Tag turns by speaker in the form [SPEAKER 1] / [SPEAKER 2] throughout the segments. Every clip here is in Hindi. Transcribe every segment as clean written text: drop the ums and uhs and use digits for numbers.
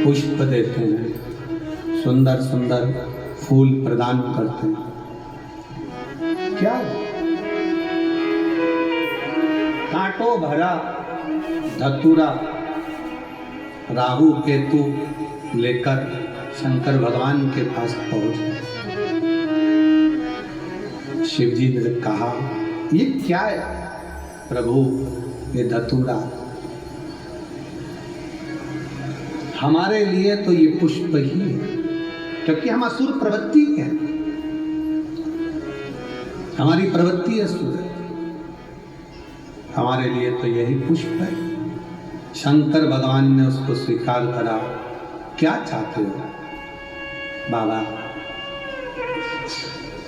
[SPEAKER 1] पुष्प देते हैं, सुंदर सुंदर फूल प्रदान करते हैं। क्या कांटों भरा धतूरा राहु केतु लेकर शंकर भगवान के पास पहुंच गए। शिव जी ने कहा, ये क्या है प्रभु? ये धतूरा हमारे लिए तो ये पुष्प ही है, क्योंकि हम असुर प्रवृत्ति के हैं, हमारी प्रवृत्ति असुर है, हमारे लिए तो यही पुष्प है। शंकर भगवान ने उसको स्वीकार करा। क्या चाहते हो बाबा?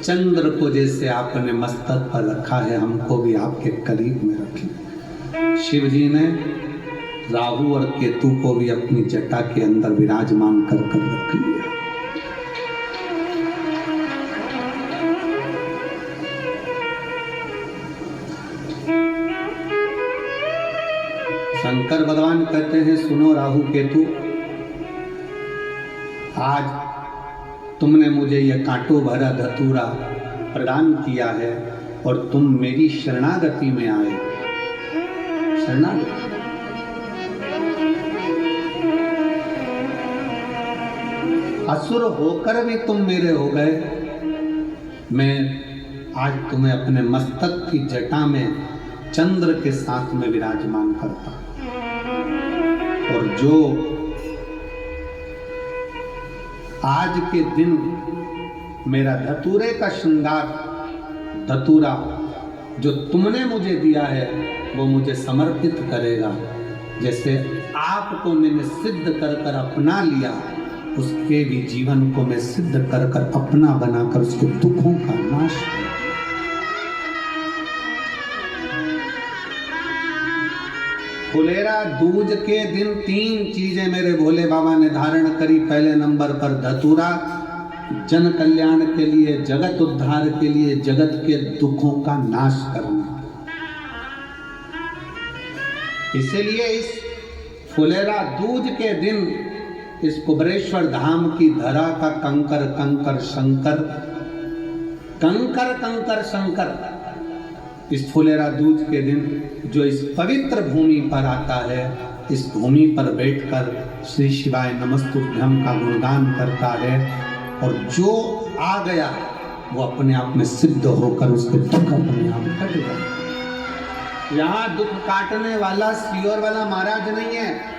[SPEAKER 1] चंद्र को जैसे आपने मस्तक पर रखा है, हमको भी आपके करीब में रखिए। शिव जी ने राहु और केतु को भी अपनी जटा के अंदर विराजमान कर रख लिया। शंकर भगवान कहते हैं, सुनो राहु केतु, आज तुमने मुझे यह कांटों भरा धतूरा प्रदान किया है और तुम मेरी शरणागति में आए। शरणागति असुर होकर भी तुम मेरे हो गए। मैं आज तुम्हें अपने मस्तक की जटा में चंद्र के साथ में विराजमान करता, और जो आज के दिन मेरा धतूरे का श्रृंगार, धतूरा जो तुमने मुझे दिया है, वो मुझे समर्पित करेगा। जैसे आपको मैंने सिद्ध कर कर अपना लिया, उसके भी जीवन को मैं सिद्ध कर कर अपना बनाकर उसके दुखों का नाश करूं। फुलेरा दूज के दिन 3 चीजें मेरे भोले बाबा ने धारण करी। पहले नंबर पर धतूरा, जन कल्याण के लिए, जगत उद्धार के लिए, जगत के दुखों का नाश करना। इसीलिए इस फुलेरा दूज के दिन इस कुबरेश्वर धाम की धरा का कंकर कंकर शंकर, कंकर कंकर शंकर, इस फुलेरा दूज के दिन जो इस पवित्र भूमि पर आता है, इस भूमि पर बैठकर श्री शिवाय नमस्तुभ्यम का गुणगान करता है, और जो आ गया वो अपने आप में सिद्ध होकर उसके दुख अपने आप कट गए। यहाँ दुख काटने वाला सियोर वाला महाराज नहीं है।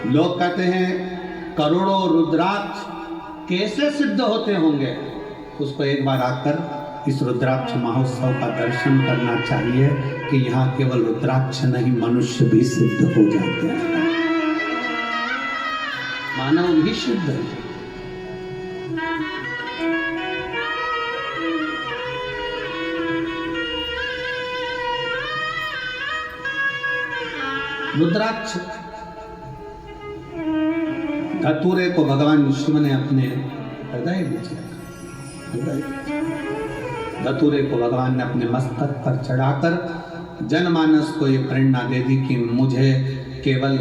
[SPEAKER 1] लोग कहते हैं करोड़ों रुद्राक्ष कैसे सिद्ध होते होंगे, उसको एक बार आकर इस रुद्राक्ष महोत्सव का दर्शन करना चाहिए कि यहाँ केवल रुद्राक्ष नहीं, मनुष्य भी सिद्ध हो जाते हैं, मानव भी सिद्ध है। रुद्राक्ष धतूरे को भगवान शिव ने अपने हृदय में रखा। धतूरे को भगवान ने अपने मस्तक पर चढ़ाकर जनमानस को ये प्रेरणा दे दी कि मुझे केवल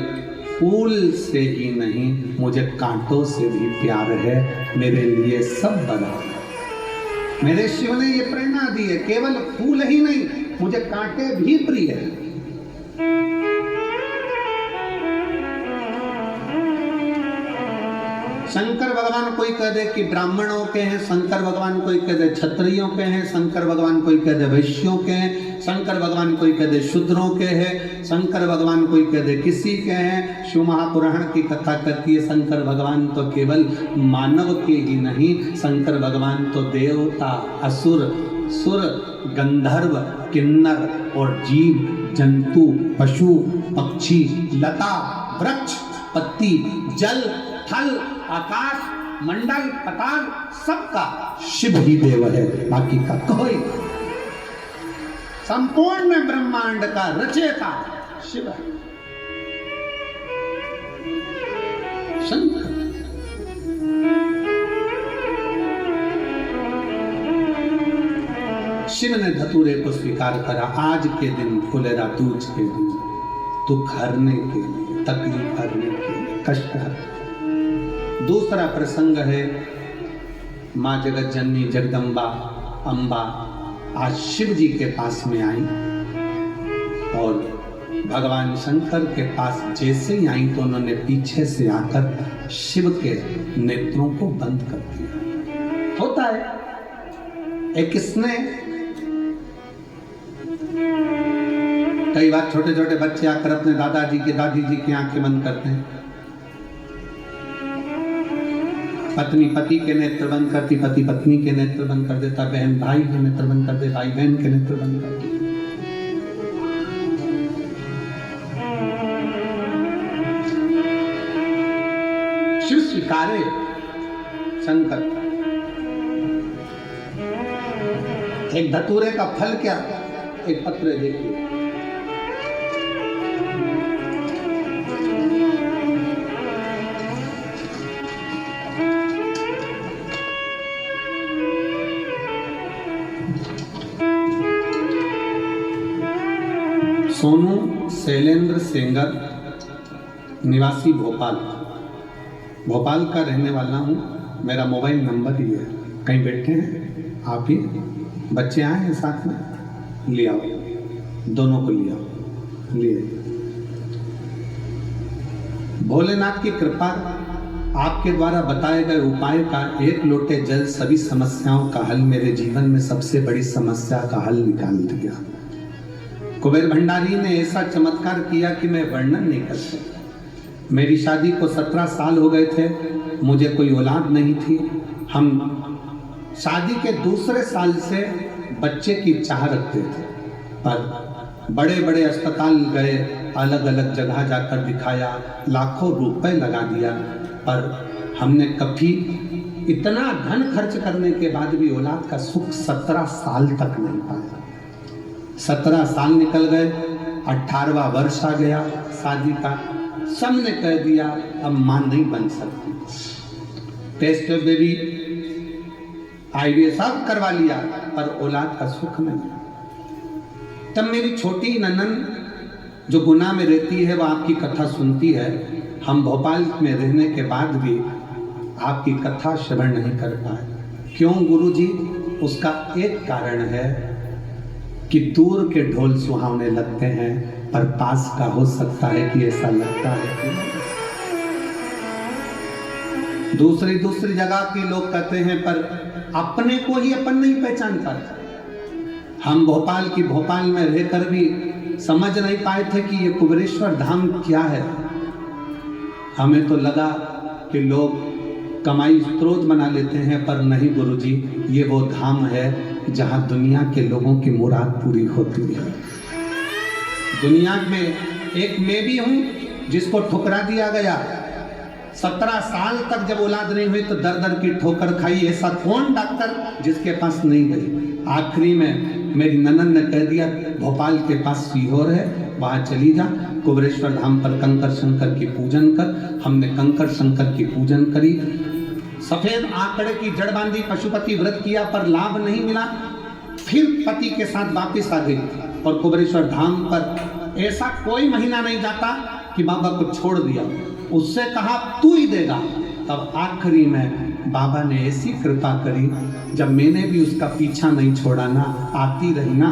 [SPEAKER 1] फूल से ही नहीं, मुझे कांटों से भी प्यार है, मेरे लिए सब बराबर। मेरे शिव ने ये प्रेरणा दी है, केवल फूल ही नहीं, मुझे कांटे भी प्रिय है। शंकर भगवान कोई कह दे कि ब्राह्मणों के हैं, शंकर भगवान कोई कह दे क्षत्रियों के हैं, शंकर भगवान कोई कह दे वैश्यों के हैं, शंकर भगवान कोई कह दे शूद्रों के हैं, शंकर भगवान कोई कह दे किसी के हैं। शिव महापुराण की कथा कहती है शंकर भगवान तो केवल मानव के ही नहीं, शंकर भगवान तो देवता, असुर, सुर, गंधर्व, किन्नर और जीव जंतु, पशु, पक्षी, लता, वृक्ष, पत्ती, जल, थल, आकाश, मंडल, पताल, सबका शिव ही देव है, बाकी का कोई। संपूर्ण ब्रह्मांड का रचयिता शिव है, शंकर। शिव ने धतूरे को स्वीकार करा। आज के दिन फुलेरा दूज के दिन दुख हरने के लिए, तकलीफ हरने के लिए कष्टहर। दूसरा प्रसंग है माँ जगत जननी जगदम्बा अम्बा आज शिव जी के पास में आई और भगवान शंकर के पास जैसे ही आई तो उन्होंने पीछे से आकर शिव के नेत्रों को बंद कर दिया। होता है एक स्नेह। कई बार छोटे छोटे बच्चे आकर अपने दादाजी की दादी जी की आंखें बंद करते हैं। पत्नी पति के नेत्र बंद करती, पति पत्नी के नेत्र बंद कर देता, बहन भाई के नेत्र बंद कर दे, भाई बहन के नेत्र बंद कर दे। शिव स्वीकारे शंकर। एक धतूरे का फल क्या, एक पत्र देखिए। सोनू शैलेंद्र सेंगर, निवासी भोपाल। भोपाल का रहने वाला हूँ। मेरा मोबाइल नंबर ही है। कहीं बैठे हैं आप ही, बच्चे आए हैं साथ में, ले आओ, दोनों को ले आओ। लिए भोलेनाथ की कृपा, आपके द्वारा बताए गए उपाय का एक लोटे जल सभी समस्याओं का हल, मेरे जीवन में सबसे बड़ी समस्या का हल निकाल दिया। कुबेर भंडारी ने ऐसा चमत्कार किया कि मैं वर्णन नहीं कर सकता। मेरी शादी को 17 साल हो गए थे, मुझे कोई औलाद नहीं थी। हम शादी के दूसरे साल से बच्चे की चाह रखते थे, पर बड़े बड़े अस्पताल गए, अलग अलग जगह जाकर दिखाया, लाखों रुपए लगा दिया, पर हमने कभी इतना धन खर्च करने के बाद भी औलाद का सुख 17 साल तक नहीं पाया। 17 साल निकल गए, 18वां वर्ष आ गया शादी का। सबने कह दिया अब मां नहीं बन सकती। टेस्ट बेबी IVF सब करवा लिया, पर औलाद का सुख नहीं। तब मेरी छोटी ननन जो गुना में रहती है, वह आपकी कथा सुनती है। हम भोपाल में रहने के बाद भी आपकी कथा श्रवण नहीं कर पाए। क्यों गुरुजी? उसका एक कारण है कि दूर के ढोल सुहावने लगते हैं, पर पास का हो सकता है कि ऐसा लगता है कि दूसरी जगह के लोग कहते हैं, पर अपने को ही अपन नहीं पहचान पाते। हम भोपाल में रहकर भी समझ नहीं पाए थे कि ये कुबेरेश्वर धाम क्या है। हमें तो लगा कि लोग कमाई स्रोत बना लेते हैं, पर नहीं गुरुजी, ये वो धाम है जहां दुनिया के लोगों की मुराद पूरी होती है। दुनिया में एक मैं भी हूं जिसको ठुकरा दिया गया। 17 साल तक जब औलाद नहीं हुई तो दर दर की ठोकर खाई। ऐसा कौन डॉक्टर जिसके पास नहीं गई। आखिरी में मेरी ननन ने कह दिया भोपाल के पास सीहोर है, वहां चली जा, कुबेरेश्वर धाम पर कंकर शंकर की पूजन कर। हमने कंकर शंकर की पूजन करी, सफेद आंकड़े की जड़ बांधी, पशुपति व्रत किया, पर लाभ नहीं मिला। फिर पति के साथ वापस आ गई और कुबेरेश्वर धाम पर ऐसा कोई महीना नहीं जाता कि बाबा को छोड़ दिया। उससे कहा तू ही देगा। तब आखिरी में बाबा ने ऐसी कृपा करी, जब मैंने भी उसका पीछा नहीं छोड़ा ना, आती रही ना,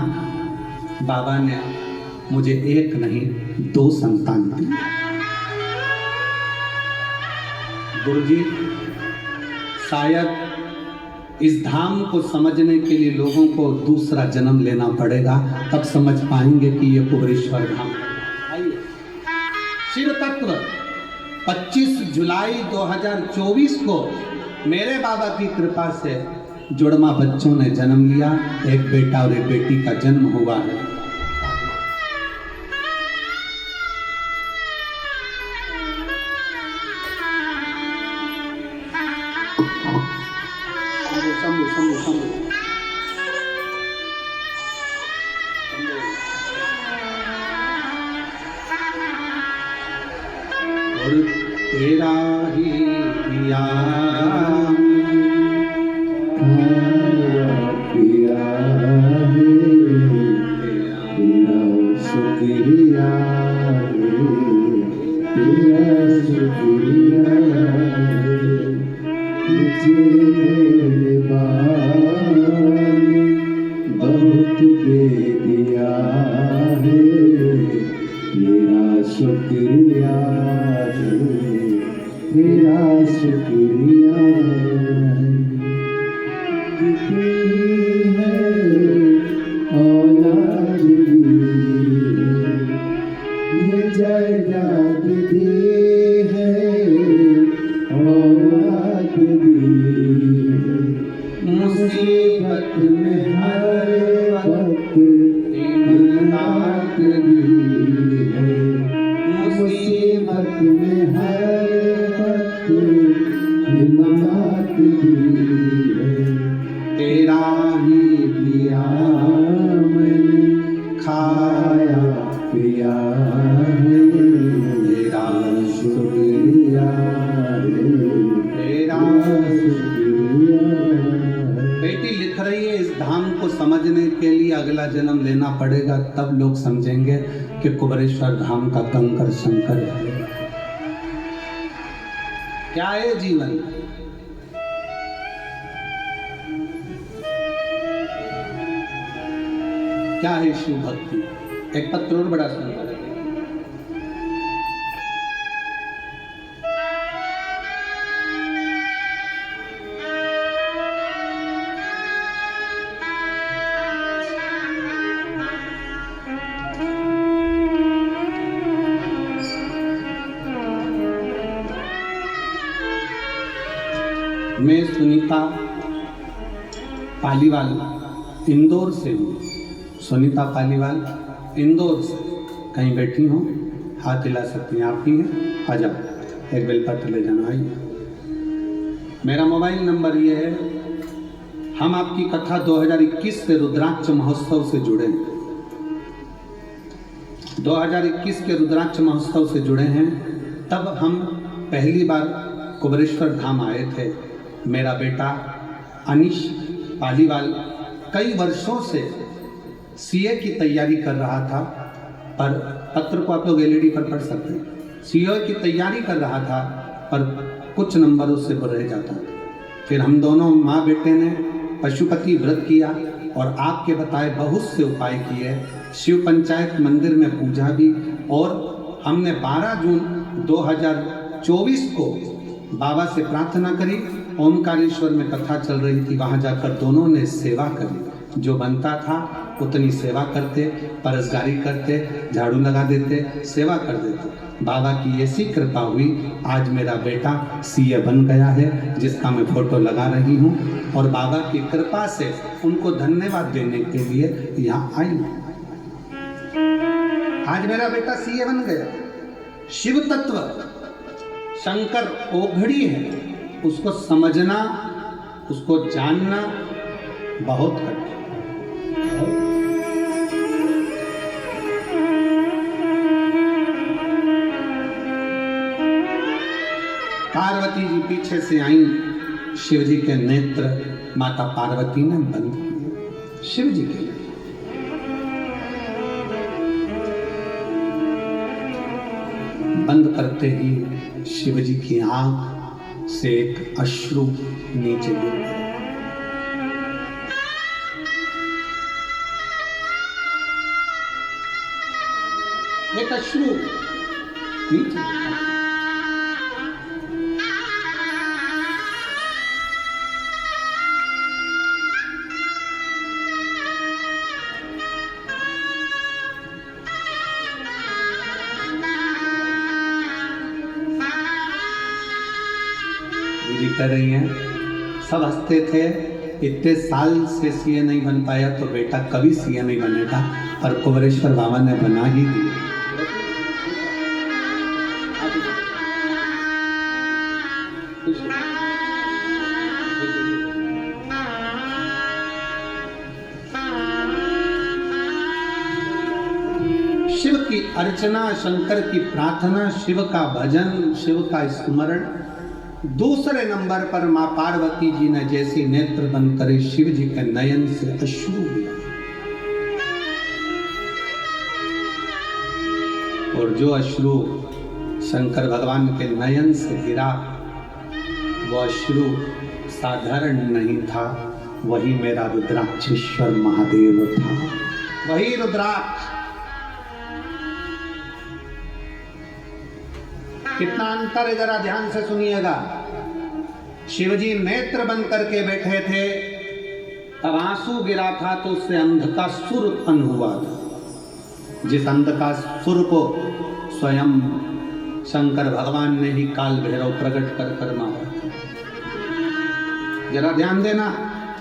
[SPEAKER 1] बाबा ने मुझे एक नहीं 2 संतान दी। गुरुजी, शायद इस धाम को समझने के लिए लोगों को दूसरा जन्म लेना पड़ेगा, तब समझ पाएंगे कि ये कुबेरेश्वर धाम। आइए, शिव तत्व 25 जुलाई 2024 को मेरे बाबा की कृपा से जुड़वा बच्चों ने जन्म लिया। एक बेटा और एक बेटी का जन्म हुआ है। और तेरा ही पिया पिया तेरा शुक्रिया पिया
[SPEAKER 2] शुक्रिया मुझे मेहरबानी बहुत दे दिया है, तेरा शुक्रिया है, तेरा शुक्रिया है। औलाद ये जायदाद दी है, औलाद मुसीबत में हर वक्त इमदाद दी है, मुसीबत में हर वक्त इमदाद दी है।
[SPEAKER 1] तेरा ही दिया
[SPEAKER 2] मैंने खाया पिया है, तेरा शुक्रिया है,
[SPEAKER 1] तेरा
[SPEAKER 2] शुक्रिया है।
[SPEAKER 1] बेटी लिख रही है, इस धाम को समझने के लिए अगला जन्म लेना पड़ेगा, तब लोग समझेंगे कि कुबरेश्वर धाम का कंकर शंकर है। क्या है जीवन? क्या है शिव भक्ति? एक पत्र और बड़ा सुंदर है। मैं सुनीता पालीवाल इंदौर से हूँ। सुनीता पालीवाल इंदौर से कहीं बैठी हूँ, हाथ हिला सकती हैं, आप ही हैं, आ जाओ, एक बेलपत्र ले जाना। आइए, मेरा मोबाइल नंबर ये है। हम आपकी कथा 2021 से रुद्राक्ष महोत्सव से जुड़े हैं। 2021 के रुद्राक्ष महोत्सव से जुड़े हैं। तब हम पहली बार कुबरेश्वर धाम आए थे। मेरा बेटा अनिश पालीवाल कई वर्षों से सीए की तैयारी कर रहा था, पर पत्र को आप लोग एलईडी पर पढ़ सकते हैं। सीए की तैयारी कर रहा था, पर कुछ नंबरों से रह जाता था। फिर हम दोनों माँ बेटे ने पशुपति व्रत किया और आपके बताए बहुत से उपाय किए। शिव पंचायत मंदिर में पूजा भी, और हमने 12 जून 2024 को बाबा से प्रार्थना करी। ओमकारेश्वर में कथा चल रही थी, वहाँ जाकर दोनों ने सेवा करी। जो बनता था उतनी सेवा करते, परसगारी करते, झाड़ू लगा देते, सेवा कर देते। बाबा की ऐसी कृपा हुई, आज मेरा बेटा सीए बन गया है, जिसका मैं फोटो लगा रही हूँ। और बाबा की कृपा से उनको धन्यवाद देने के लिए यहाँ आई हूँ। आज मेरा बेटा सीए बन गया। शिव तत्व शंकर ओघड़ी है, उसको समझना, उसको जानना बहुत कठिन है। पार्वती जी पीछे से आई, शिव जी के नेत्र माता पार्वती ने बंद किए शिव जी के लिए। बंद करते ही शिव जी की आंख से एक अश्रु नीचे गिर गया। एक अश्रु नीचे कर रही हैं। सब हंसते थे, इतने साल से सीए नहीं बन पाया तो बेटा कभी सीए नहीं बनेगा, और कुबरेश्वर बाबा ने बना ही दिया। शिव की अर्चना, शंकर की प्रार्थना, शिव का भजन, शिव का स्मरण। दूसरे नंबर पर मां पार्वती जी ने जैसी नेत्र बंद करे, शिव जी के नयन से अश्रु हुआ, और जो अश्रु शंकर भगवान के नयन से गिरा वह अश्रु साधारण नहीं था, वही मेरा रुद्राक्षेश्वर महादेव था, वही रुद्राक्ष। कितना अंतर है, जरा ध्यान से सुनिएगा। शिवजी नेत्र बंद करके बैठे थे, तब आंसू गिरा था तो उससे अंध का सुर उत्पन्न हुआ था। जिस अंध का सुर को स्वयं शंकर भगवान ने ही काल भैरव प्रकट कर कर मारा था। जरा ध्यान देना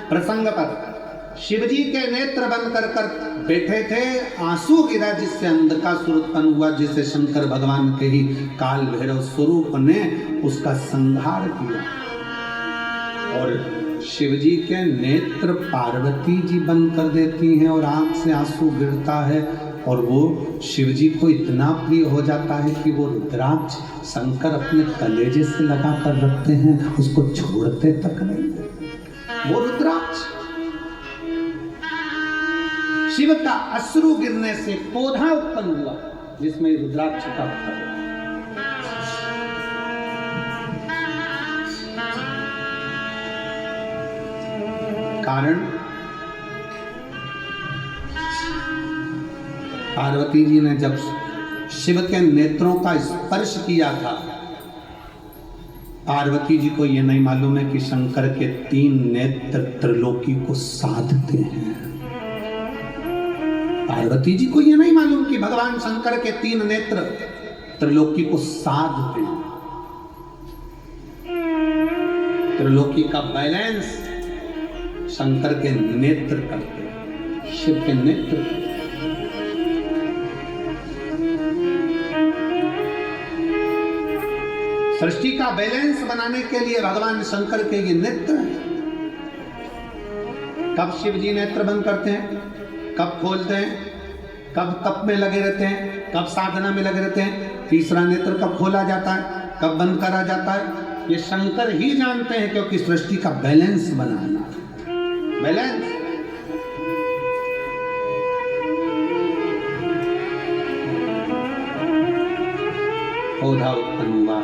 [SPEAKER 1] प्रसंग पर। शिवजी के नेत्र बंद कर कर बैठे थे, आंसू गिरा जिससे अंध का सुर उत्पन्न हुआ, जिसे शंकर भगवान के ही काल भैरव स्वरूप ने उसका संहार किया। और शिवजी के नेत्र पार्वती जी बंद कर देती हैं और आंख से आंसू गिरता है, और वो शिवजी को इतना प्रिय हो जाता है कि वो रुद्राक्ष शंकर अपने कलेजे से लगा कर रखते हैं, उसको छोड़ते तक नहीं। वो रुद्राक्ष शिव का अश्रु गिरने से पौधा उत्पन्न हुआ जिसमें रुद्राक्ष का फल है। कारण पार्वती जी ने जब शिव के नेत्रों का स्पर्श किया था, पार्वती जी को यह नहीं मालूम है कि शंकर के 3 नेत्र त्रिलोकी को साधते हैं। पार्वती जी को यह नहीं मालूम कि भगवान शंकर के 3 नेत्र त्रिलोकी को साधते हैं। त्रिलोकी का बैलेंस शंकर के नेत्र करते हैं, शिव के नेत्र करते हैं। सृष्टि का बैलेंस बनाने के लिए भगवान शंकर के ये नेत्र हैं। कब शिव जी नेत्र बंद करते हैं, कब खोलते हैं, कब तप में लगे रहते हैं, कब साधना में लगे रहते हैं, तीसरा नेत्र कब खोला जाता है, कब बंद करा जाता है, ये शंकर ही जानते हैं, क्योंकि सृष्टि का बैलेंस बनाना, बैलेंस। पौधा उत्पन्न हुआ,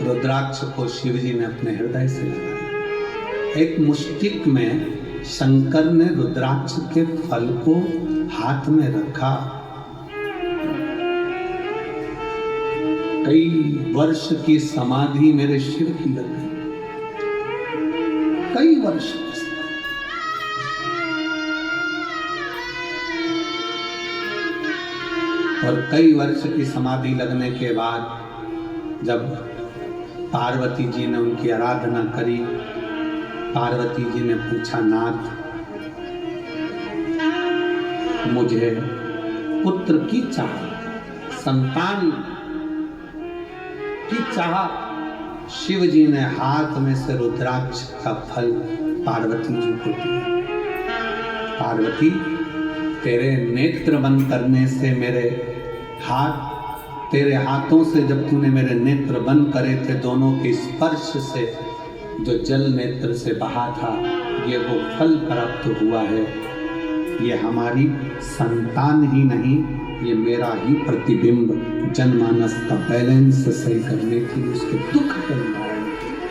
[SPEAKER 1] रुद्राक्ष को शिवजी ने अपने हृदय से लगाया। एक मुष्टिक में शंकर ने रुद्राक्ष के फल को हाथ में रखा। कई वर्ष की समाधि मेरे शिव की लग गई, कई वर्ष की। और कई वर्ष की समाधि लगने के बाद जब पार्वती जी ने उनकी आराधना करी, पार्वती जी ने पूछा, नाथ मुझे पुत्र की चाह, संतान की चाह। शिव जी ने हाथ में से रुद्राक्ष का फल पार्वती जी को दिया। पार्वती, तेरे नेत्र बंद करने से मेरे हाथ, तेरे हाथों से जब तूने मेरे नेत्र बंद करे थे, दोनों के स्पर्श से जो जल नेत्र से बहा था, ये वो फल प्राप्त हुआ है। ये हमारी संतान ही नहीं, ये मेरा ही प्रतिबिंब जनमानस का बैलेंस सही करने के लिए, उसके दुख के निवारण के लिए।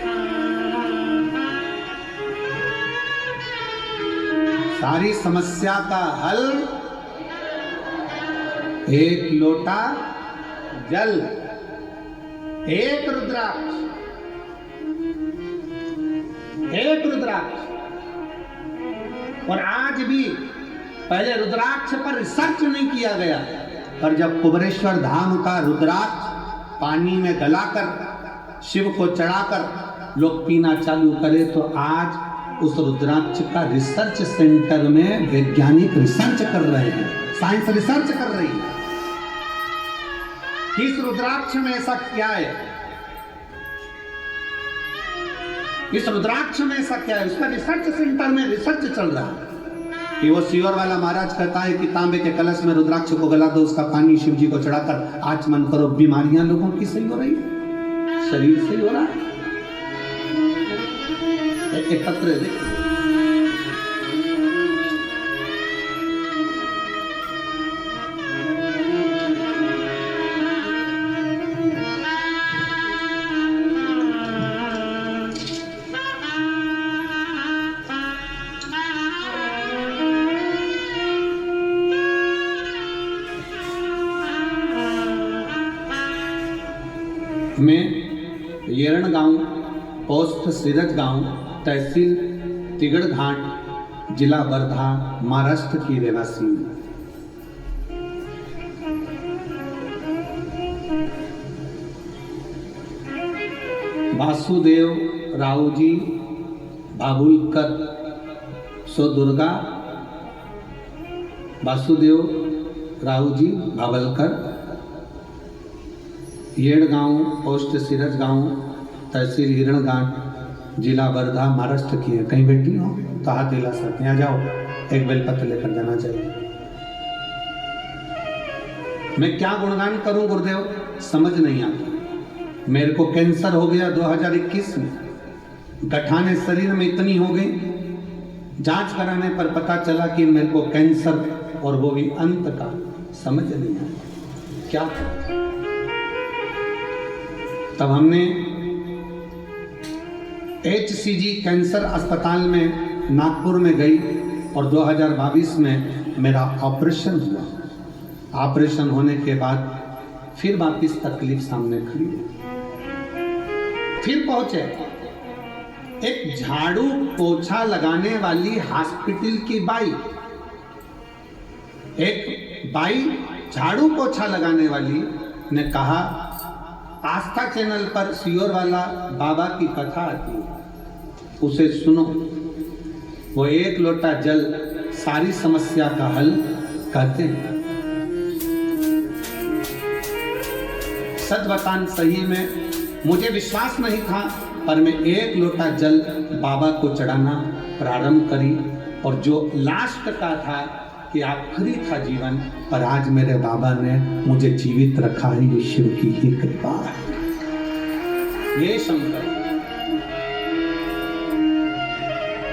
[SPEAKER 1] सारी समस्या का हल एक लोटा जल, एक रुद्राक्ष, एक रुद्राक्ष। और आज भी पहले रुद्राक्ष पर रिसर्च नहीं किया गया, पर जब कुबेरेश्वर धाम का रुद्राक्ष पानी में गलाकर शिव को चढ़ाकर लोग पीना चालू करे, तो आज उस रुद्राक्ष का रिसर्च सेंटर में वैज्ञानिक रिसर्च कर रहे हैं, साइंस रिसर्च कर रही है। इस रुद्राक्ष में ऐसा क्या है, इस रुद्राक्ष में ऐसा क्या है, उसका रिसर्च सेंटर में रिसर्च चल रहा है। कि वो सीवर वाला महाराज कहता है कि तांबे के कलश में रुद्राक्ष को गला दो, उसका पानी शिव जी को चढ़ाकर आचमन करो, बीमारियां लोगों की सही हो रही है, शरीर सही हो रहा है। एक पत्र देखिए, में येरण गांव, पोस्ट सीरज गांव, तहसील तिगड़ घाट, जिला वर्धा, महाराष्ट्र की रहवासी हूँ। वासुदेव रावजी बाबुलकर सो दुर्गा, वासुदेव रावजी बाबलकर, येड़गांव, पोस्ट सीरज गांव, तहसील हिरणघाट, जिला वर्धा, महाराष्ट्र की है। कहीं बैठी हो तो हाथ हिला सकते हैं, आ जाओ, एक बेलपत्र लेकर जाना चाहिए। मैं क्या गुणगान करूं गुरुदेव, समझ नहीं आता। मेरे को कैंसर हो गया 2021 में, गठाने शरीर में इतनी हो गई, जांच कराने पर पता चला कि मेरे को कैंसर, और वो भी अंत का। समझ नहीं आया क्या। तब हमने HCG कैंसर अस्पताल में नागपुर में गई और 2022 में मेरा ऑपरेशन हुआ। ऑपरेशन होने के बाद फिर वापिस तकलीफ सामने खड़ी है। फिर पहुंचे एक झाड़ू पोछा लगाने वाली हॉस्पिटल की बाई, एक बाई झाड़ू पोछा लगाने वाली ने कहा, आस्था चैनल पर सियोर वाला बाबा की कथा आती है, उसे सुनो, वो एक लोटा जल सारी समस्या का हल कहते हैं। सच बतान सही में मुझे विश्वास नहीं था, पर मैं एक लोटा जल बाबा को चढ़ाना प्रारंभ करी, और जो लास्ट का था कि आखिरी था जीवन, पर आज मेरे बाबा ने मुझे जीवित रखा है। ईश्वर की ही कृपा है। ये शंकर